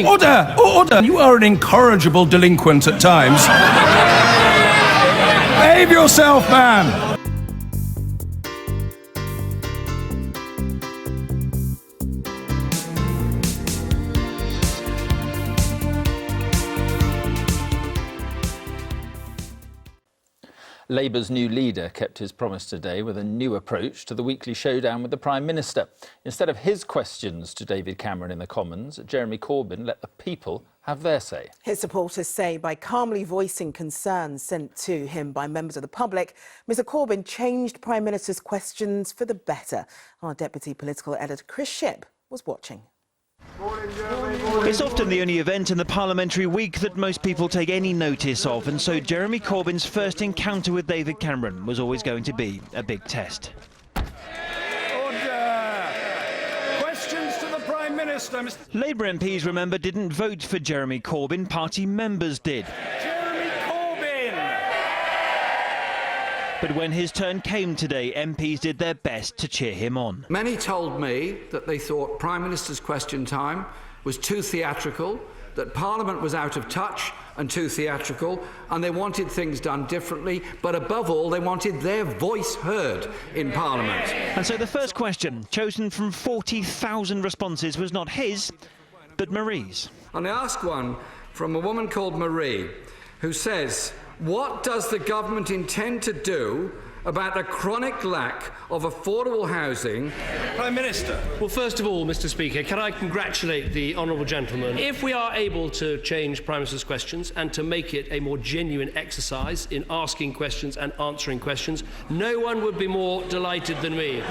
Order! Order! You are an incorrigible delinquent at times. Behave yourself, man! Labour's new leader kept his promise today with a new approach to the weekly showdown with the Prime Minister. Instead of his questions to David Cameron in the Commons, Jeremy Corbyn let the people have their say. His supporters say by calmly voicing concerns sent to him by members of the public, Mr Corbyn changed Prime Minister's questions for the better. Our Deputy Political Editor Chris Shipp was watching. It's often the only event in the parliamentary week that most people take any notice of, and so Jeremy Corbyn's first encounter with David Cameron was always going to be a big test. Order! Questions to the Prime Minister, Mr. Labour MPs, remember, didn't vote for Jeremy Corbyn, party members did. Jeremy Corbyn! But when his turn came today, MPs did their best to cheer him on. Many told me that they thought Prime Minister's question time was too theatrical, that Parliament was out of touch and too theatrical, and they wanted things done differently, but above all, they wanted their voice heard in Parliament. And so the first question, chosen from 40,000 responses, was not his, but Marie's. And I asked one from a woman called Marie, who says, what does the government intend to do about the chronic lack of affordable housing? Prime Minister. Well, first of all, Mr Speaker, can I congratulate the honourable gentleman. If we are able to change Prime Minister's questions and to make it a more genuine exercise in asking questions and answering questions, no one would be more delighted than me.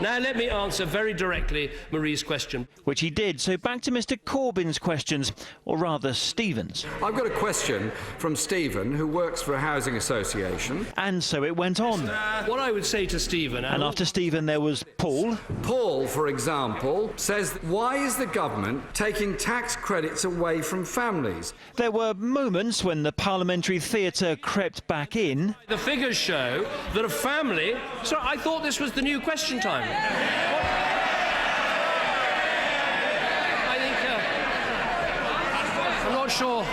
Now let me answer very directly Marie's question. Which he did, so back to Mr Corbyn's questions, or rather Stephen's. I've got a question from Stephen, who works for a housing association. And so it went on. What I would say to Stephen... And after Stephen there was Paul. Paul, for example, says, why is the government taking tax credits away from families? There were moments when the parliamentary theatre crept back in. The figures show that a family... Sorry, I thought this was the new question time. I think... I'm not sure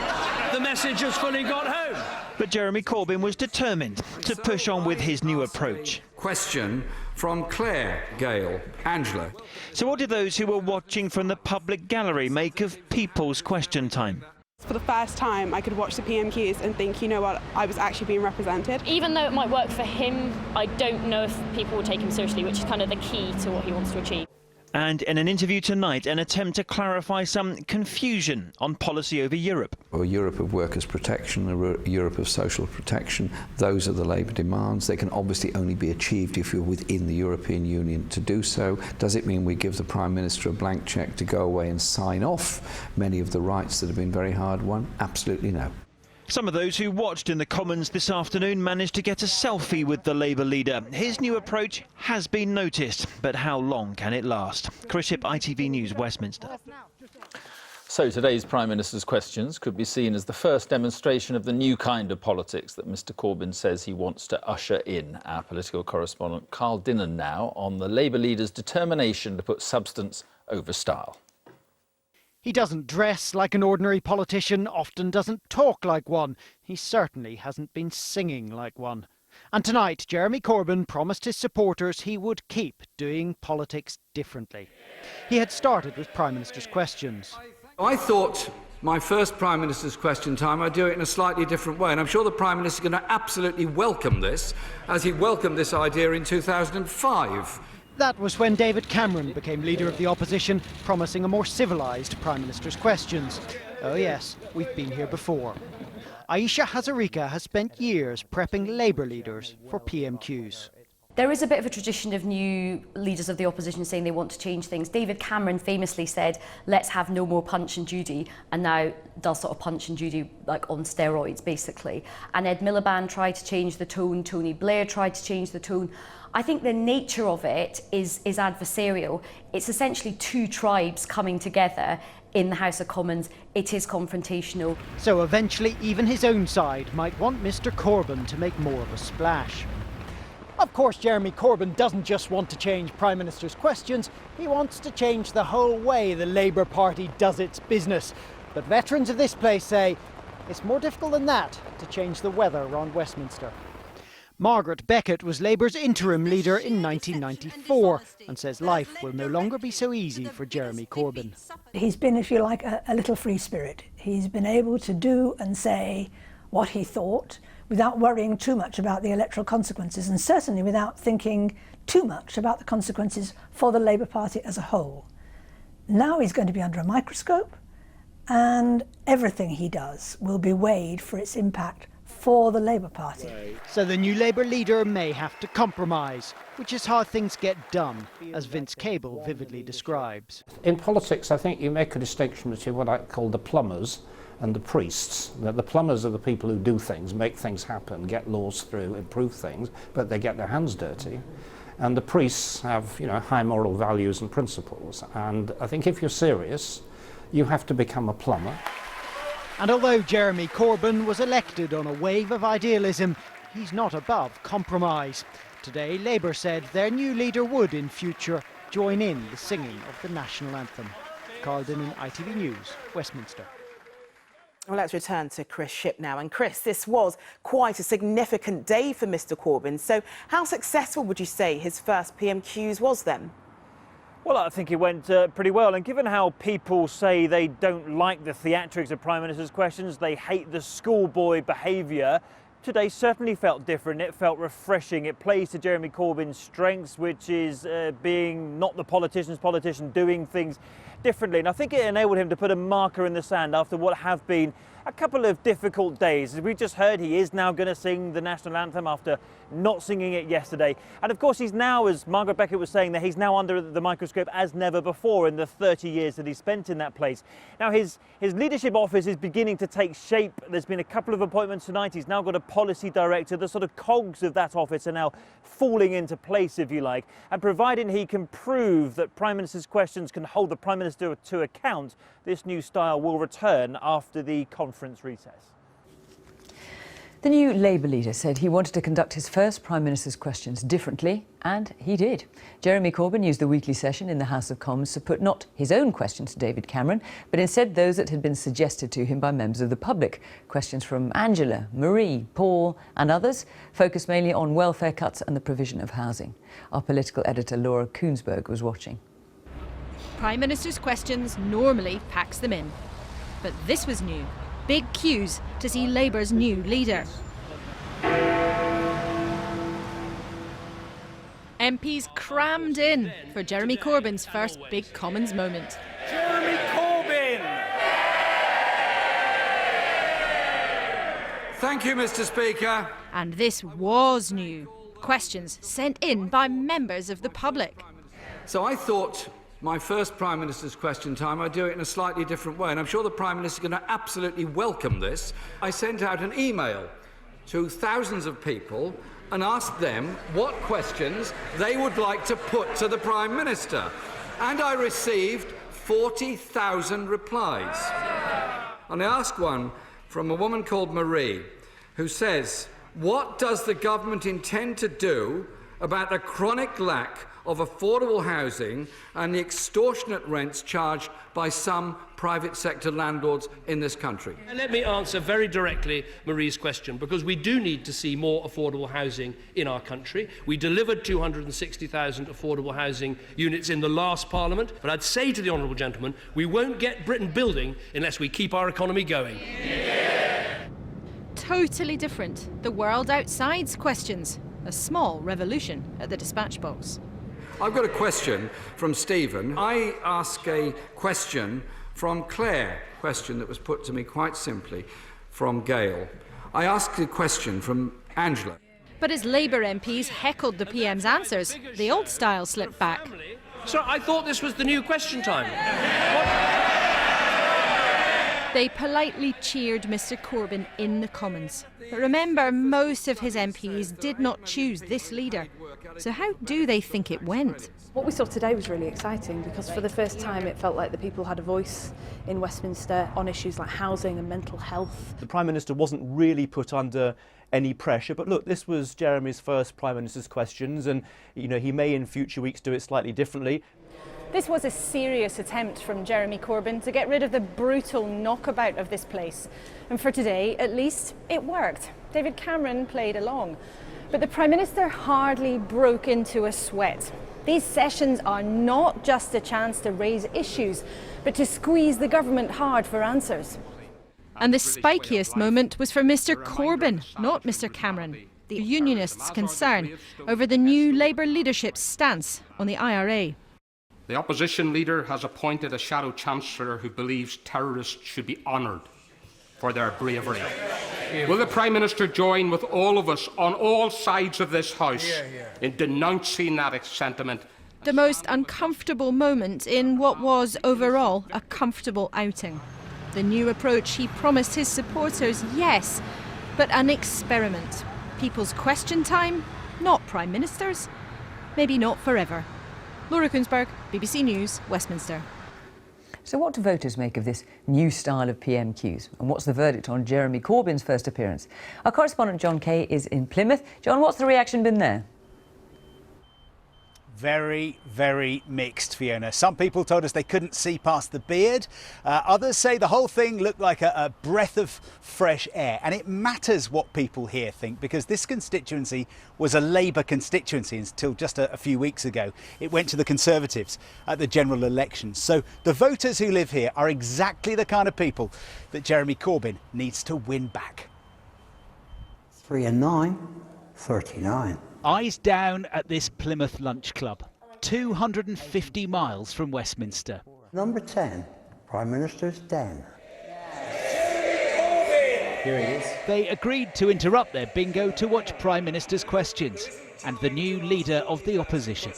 the message has fully got home. But Jeremy Corbyn was determined to push on with his new approach. Question from Claire Gale. Angela. So what did those who were watching from the public gallery make of people's question time? For the first time, I could watch the PMQs and think, you know what, I was actually being represented. Even though it might work for him, I don't know if people will take him seriously, which is kind of the key to what he wants to achieve. And in an interview tonight, an attempt to clarify some confusion on policy over Europe. A Europe of workers' protection, a Europe of social protection, those are the Labour demands. They can obviously only be achieved if you're within the European Union to do so. Does it mean we give the Prime Minister a blank cheque to go away and sign off many of the rights that have been very hard won? Absolutely no. Some of those who watched in the Commons this afternoon managed to get a selfie with the Labour leader. His new approach has been noticed, but how long can it last? Chris Shipp, ITV News, Westminster. So today's Prime Minister's questions could be seen as the first demonstration of the new kind of politics that Mr Corbyn says he wants to usher in. Our political correspondent Carl Dinnan now on the Labour leader's determination to put substance over style. He doesn't dress like an ordinary politician, often doesn't talk like one. He certainly hasn't been singing like one. And tonight, Jeremy Corbyn promised his supporters he would keep doing politics differently. He had started with Prime Minister's questions. I thought my first Prime Minister's question time, I'd do it in a slightly different way, and I'm sure the Prime Minister is going to absolutely welcome this, as he welcomed this idea in 2005. That was when David Cameron became leader of the opposition, promising a more civilised Prime Minister's questions. Oh yes, we've been here before. Aisha Hazarika has spent years prepping Labour leaders for PMQs. There is a bit of a tradition of new leaders of the opposition saying they want to change things. David Cameron famously said, let's have no more Punch and Judy, and now does sort of Punch and Judy like on steroids, basically. And Ed Miliband tried to change the tone, Tony Blair tried to change the tone. I think the nature of it is adversarial. It's essentially two tribes coming together in the House of Commons. It is confrontational. So eventually even his own side might want Mr Corbyn to make more of a splash. Of course, Jeremy Corbyn doesn't just want to change Prime Minister's questions, he wants to change the whole way the Labour Party does its business. But veterans of this place say it's more difficult than that to change the weather around Westminster. Margaret Beckett was Labour's interim leader in 1994 and says life will no longer be so easy for Jeremy Corbyn. He's been, if you like, a little free spirit. He's been able to do and say what he thought without worrying too much about the electoral consequences, and certainly without thinking too much about the consequences for the Labour Party as a whole. Now he's going to be under a microscope, and everything he does will be weighed for its impact for the Labour Party. So the new Labour leader may have to compromise, which is how things get done, as Vince Cable vividly describes. In politics, I think you make a distinction between what I call the plumbers and the priests. The plumbers are the people who do things, make things happen, get laws through, improve things, but they get their hands dirty. And the priests have, high moral values and principles. And I think if you're serious, you have to become a plumber. And although Jeremy Corbyn was elected on a wave of idealism, he's not above compromise. Today, Labour said their new leader would, in future, join in the singing of the national anthem. Carl Dinnan, ITV News, Westminster. Well, let's return to Chris Shipp now. And Chris, this was quite a significant day for Mr Corbyn. So how successful would you say his first PMQs was then? Well, I think it went pretty well, and given how people say they don't like the theatrics of Prime Minister's questions, they hate the schoolboy behaviour, today certainly felt different. It felt refreshing. It plays to Jeremy Corbyn's strengths, which is being not the politician, doing things differently. And I think it enabled him to put a marker in the sand after what have been a couple of difficult days. As we just heard, he is now going to sing the national anthem after not singing it yesterday. And of course, he's now, as Margaret Beckett was saying, that he's now under the microscope as never before in the 30 years that he spent in that place. Now, his leadership office is beginning to take shape. There's been a couple of appointments tonight. He's now got a policy director. The sort of cogs of that office are now falling into place, if you like. And providing he can prove that Prime Minister's questions can hold the Prime Minister to account, this new style will return after the conference recess. The new Labour leader said he wanted to conduct his first Prime Minister's questions differently, and he did. Jeremy Corbyn used the weekly session in the House of Commons to put not his own questions to David Cameron, but instead those that had been suggested to him by members of the public. Questions from Angela, Marie, Paul and others focused mainly on welfare cuts and the provision of housing. Our political editor Laura Koonsberg was watching. Prime Minister's questions normally packs them in. But this was new. Big queues to see Labour's new leader. MPs crammed in for Jeremy Corbyn's first big Commons moment. Jeremy Corbyn! Thank you, Mr Speaker. And this was new. Questions sent in by members of the public. So I thought my first Prime Minister's question time, I'd do it in a slightly different way, and I'm sure the Prime Minister is going to absolutely welcome this. I sent out an email to thousands of people and asked them what questions they would like to put to the Prime Minister. And I received 40,000 replies. And I asked one from a woman called Marie, who says, what does the government intend to do about a chronic lack of affordable housing and the extortionate rents charged by some private sector landlords in this country? And let me answer very directly Marie's question, because we do need to see more affordable housing in our country. We delivered 260,000 affordable housing units in the last Parliament, but I'd say to the honourable gentleman, we won't get Britain building unless we keep our economy going. Totally different. The world outside's questions. A small revolution at the dispatch box. I've got a question from Stephen. I ask a question from Claire, a question that was put to me quite simply from Gail. I asked a question from Angela. But as Labour MPs heckled the PM's answers, the old style slipped back. So I thought this was the new question time. They politely cheered Mr Corbyn in the Commons. But remember, most of his MPs did not choose this leader. So how do they think it went? What we saw today was really exciting because for the first time it felt like the people had a voice in Westminster on issues like housing and mental health. The Prime Minister wasn't really put under any pressure, but look, this was Jeremy's first Prime Minister's questions, and he may in future weeks do it slightly differently. This was a serious attempt from Jeremy Corbyn to get rid of the brutal knockabout of this place. And for today, at least, it worked. David Cameron played along. But the Prime Minister hardly broke into a sweat. These sessions are not just a chance to raise issues, but to squeeze the government hard for answers. And the spikiest moment was for Mr Corbyn, not Mr Cameron. The Unionists' concern over the new Labour leadership's stance on the IRA. The opposition leader has appointed a shadow chancellor who believes terrorists should be honoured for their bravery. Will the Prime Minister join with all of us on all sides of this House in denouncing that sentiment? The most uncomfortable moment in what was overall a comfortable outing. The new approach he promised his supporters, yes, but an experiment. People's question time, not Prime Ministers. Maybe not forever. Laura Kunsberg, BBC News, Westminster. So what do voters make of this new style of PMQs? And what's the verdict on Jeremy Corbyn's first appearance? Our correspondent John Kay is in Plymouth. John, what's the reaction been there? Very, very mixed, Fiona. Some people told us they couldn't see past the beard. Others say the whole thing looked like a breath of fresh air. And it matters what people here think, because this constituency was a Labour constituency until just a few weeks ago. It went to the Conservatives at the general elections. So the voters who live here are exactly the kind of people that Jeremy Corbyn needs to win back. 3 and 9, 39. Eyes down at this Plymouth lunch club, 250 miles from Westminster. Number 10, Prime Minister's den. Here he is. They agreed to interrupt their bingo to watch Prime Minister's questions and the new leader of the opposition.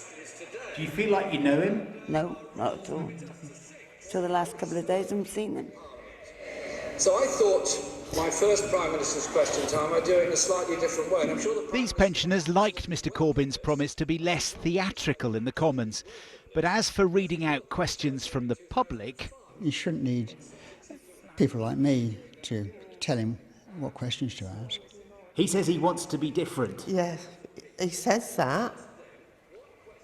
Do you feel like you know him? No, not at all. So the last couple of days I haven't seen him. So I thought my first Prime Minister's question time I'd do it in a slightly different way. And I'm sure These pensioners liked Mr Corbyn's promise to be less theatrical in the Commons. But as for reading out questions from the public... You shouldn't need people like me to tell him what questions to ask. He says he wants to be different. Yes, he says that.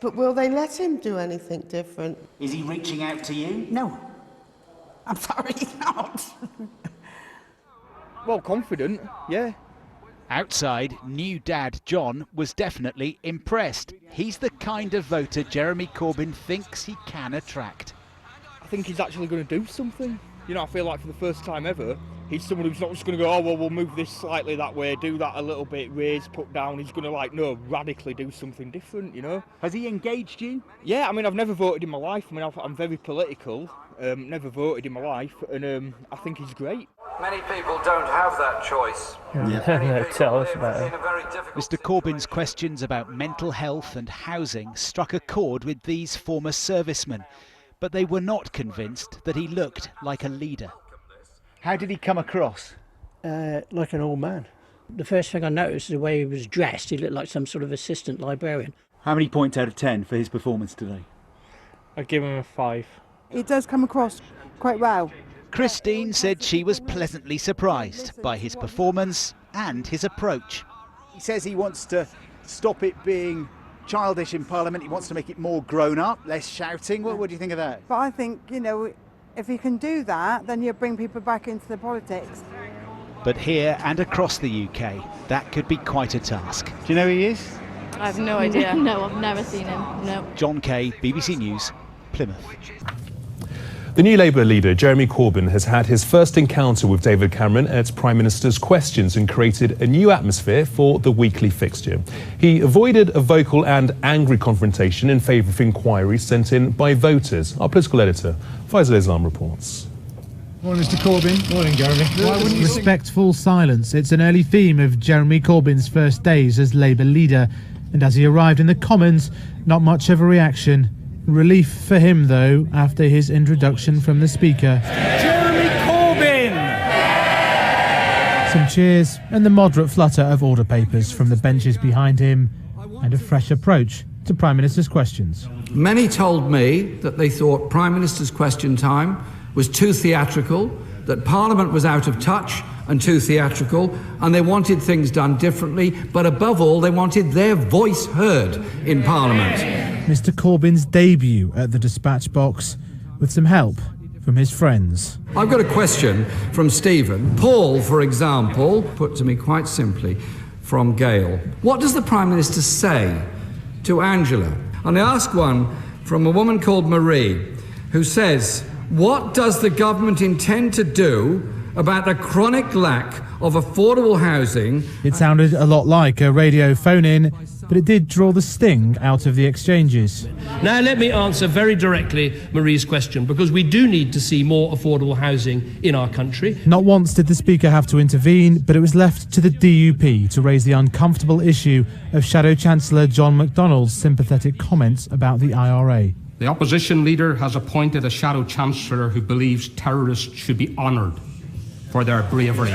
But will they let him do anything different? Is he reaching out to you? No. I'm sorry, he's not. Well, confident, yeah. Outside, new dad John was definitely impressed. He's the kind of voter Jeremy Corbyn thinks he can attract. I think he's actually going to do something. You know, I feel like for the first time ever, he's someone who's not just going to go, oh, well, we'll move this slightly that way, do that a little bit, raise, put down. He's going to, radically do something different, you know. Has he engaged you? Yeah, I mean, I've never voted in my life. I mean, I'm very political, never voted in my life, and I think he's great. many people don't have that choice. Tell us about it. Mr Corbyn's questions about mental health and housing struck a chord with these former servicemen, but they were not convinced that he looked like a leader. How did he come across? Like an old man. The first thing I noticed is the way he was dressed. He looked like some sort of assistant librarian. How many points out of 10 for his performance today? I'd give him a 5. He does come across quite well. Christine said she was pleasantly surprised by his performance and his approach. He says he wants to stop it being childish in Parliament. He wants to make it more grown up, less shouting. What do you think of that? But I think, you know, if you can do that, then you'll bring people back into the politics. But here and across the UK, that could be quite a task. Do you know who he is? I have no idea. No, I've never seen him. No. John Kay, BBC News, Plymouth. The new Labour leader, Jeremy Corbyn, has had his first encounter with David Cameron at Prime Minister's Questions and created a new atmosphere for the weekly fixture. He avoided a vocal and angry confrontation in favour of inquiries sent in by voters. Our political editor, Faisal Islam, reports. Morning, Mr Corbyn. Morning, Jeremy. Respectful silence. It's an early theme of Jeremy Corbyn's first days as Labour leader. And as he arrived in the Commons, not much of a reaction. Relief for him, though, after his introduction from the Speaker. Jeremy Corbyn! Some cheers and the moderate flutter of order papers from the benches behind him, and a fresh approach to Prime Minister's questions. Many told me that they thought Prime Minister's question time was too theatrical, that Parliament was out of touch and too theatrical, and they wanted things done differently, but above all, they wanted their voice heard in Parliament. Mr Corbyn's debut at the dispatch box, with some help from his friends. I've got a question from Stephen. Paul, for example, put to me quite simply from Gail, what does the Prime Minister say to Angela? And I ask one from a woman called Marie, who says, what does the government intend to do about the chronic lack of affordable housing? It sounded a lot like a radio phone-in, but it did draw the sting out of the exchanges. Now let me answer very directly Marie's question, because we do need to see more affordable housing in our country. Not once did the Speaker have to intervene, but it was left to the DUP to raise the uncomfortable issue of Shadow Chancellor John McDonnell's sympathetic comments about the IRA. The opposition leader has appointed a Shadow Chancellor who believes terrorists should be honoured for their bravery.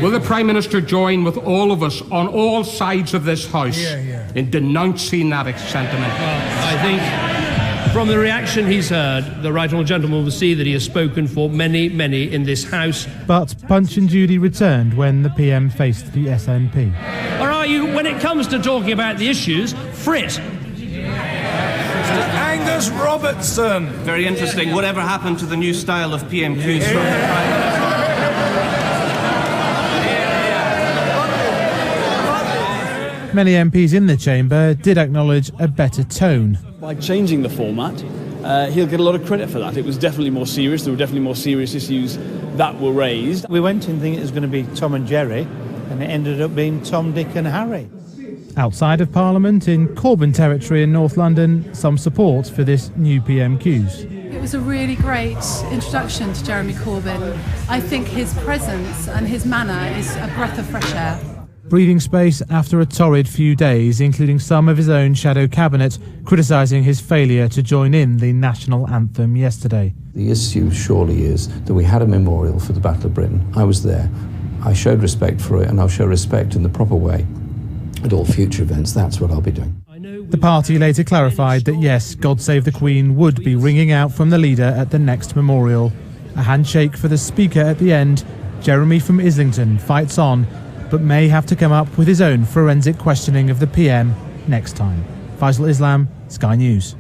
Will the Prime Minister join with all of us on all sides of this House in denouncing that sentiment? I think from the reaction he's heard, the right honourable gentleman will see that he has spoken for many, many in this House. But Punch and Judy returned when the PM faced the SNP. Or are you, when it comes to talking about the issues, frit? Angus Robertson. Very interesting. Whatever happened to the new style of PMQs from the Prime Minister? Many MPs in the chamber did acknowledge a better tone. By changing the format, he'll get a lot of credit for that. It was definitely more serious. There were definitely more serious issues that were raised. We went in thinking it was going to be Tom and Jerry, and it ended up being Tom, Dick and Harry. Outside of Parliament, in Corbyn territory in North London, some support for this new PMQs. It was a really great introduction to Jeremy Corbyn. I think his presence and his manner is a breath of fresh air. Breathing space after a torrid few days, including some of his own shadow cabinet criticising his failure to join in the national anthem yesterday. The issue surely is that we had a memorial for the Battle of Britain. I was there. I showed respect for it, and I'll show respect in the proper way at all future events. That's what I'll be doing. The party later clarified that yes, God Save the Queen would be ringing out from the leader at the next memorial. A handshake for the Speaker at the end. Jeremy from Islington fights on, but may have to come up with his own forensic questioning of the PM next time. Faisal Islam, Sky News.